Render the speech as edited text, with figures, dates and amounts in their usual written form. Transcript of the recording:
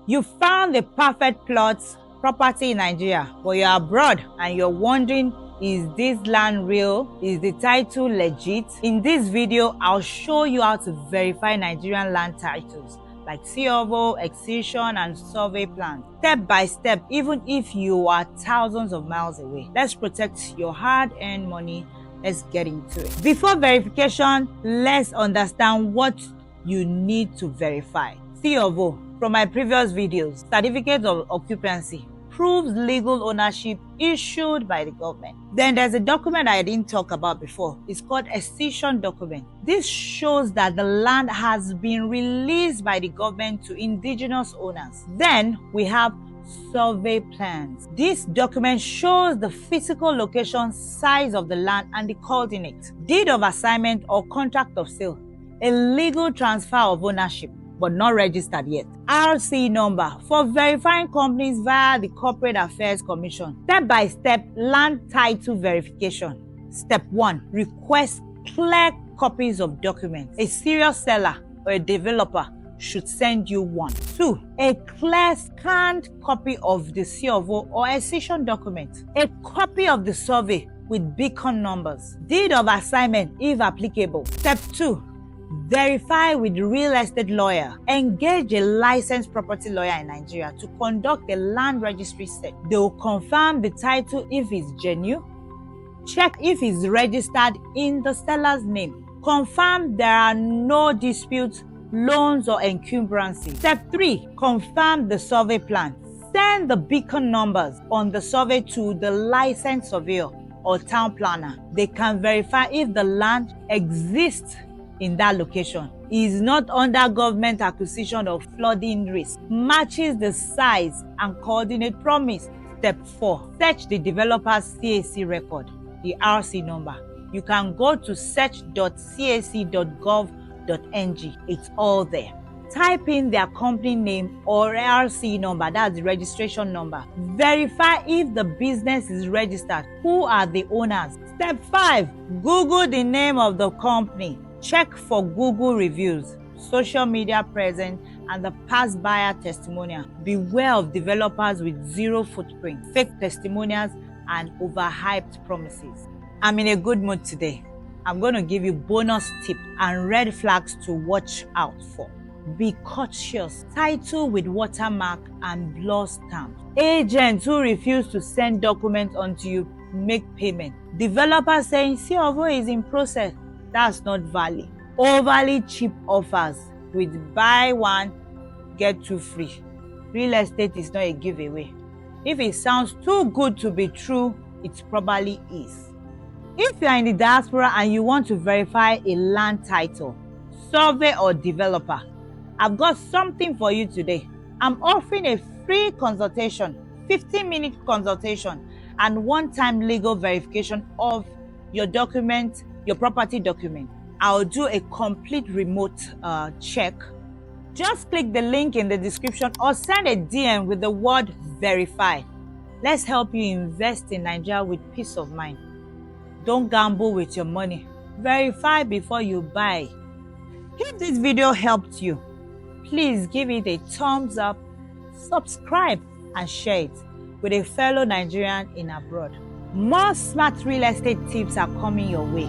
You found the perfect plot property in Nigeria, but you're abroad and you're wondering, is this land real? Is the title legit? In this video, I'll show you how to verify Nigerian land titles like COO, Excision, and survey plans, step by step, even if you are thousands of miles away. Let's protect your hard-earned money. Let's get into it. Before verification, let's understand what you need to verify. COO, from my previous videos, Certificate of Occupancy, proves legal ownership issued by the government. Then there's a document I didn't talk about before. It's called Excision document. This shows that the land has been released by the government to indigenous owners. Then we have survey plans. This document shows the physical location, size of the land, and the coordinates. Deed of assignment or contract of sale, a legal transfer of ownership, but not registered yet. RC number for verifying companies via the Corporate Affairs Commission. Step-by-step land title verification. Step 1. Request clear copies of documents. A serious seller or a developer should send you one. 2. A clear scanned copy of the COO or Excision document. A copy of the survey with beacon numbers. Deed of assignment if applicable. Step 2. Verify with real estate lawyer. Engage a licensed property lawyer in Nigeria to conduct a land registry search. They will confirm the title if it's genuine. Check if it's registered in the seller's name. Confirm there are no disputes, loans, or encumbrances. Step 3. Confirm the survey plan. Send the beacon numbers on the survey to the licensed surveyor or town planner. They can verify if the land exists in that location, is not under government acquisition or flooding risk, matches the size and coordinate promised. Step 4. Search the developer's CAC record, the RC number. You can go to search.cac.gov.ng. It's all there. Type in their company name or RC number, that's the registration number. Verify if the business is registered. Who are the owners? Step 5. Google the name of the company. Check for Google reviews, social media presence, and the past buyer testimonial. Beware of developers with zero footprint, fake testimonials, and overhyped promises. I'm in a good mood today. I'm going to give you bonus tips and red flags to watch out for. Be cautious. Title with watermark and blur stamp. Agents who refuse to send documents until you make payment. Developers saying COO is in process. That's not valid. Overly cheap offers with buy one, get two free. Real estate is not a giveaway. If it sounds too good to be true, it probably is. If you are in the diaspora and you want to verify a land title, survey, or developer, I've got something for you today. I'm offering a free consultation, 15-minute consultation, and one-time legal verification of your document, your property document. I'll do a complete remote check. Just click the link in the description or send a DM with the word verify. Let's help you invest in Nigeria with peace of mind. Don't gamble with your money. Verify before you buy. If this video helped you, please give it a thumbs up, subscribe, and share it with a fellow Nigerian in abroad. More smart real estate tips are coming your way.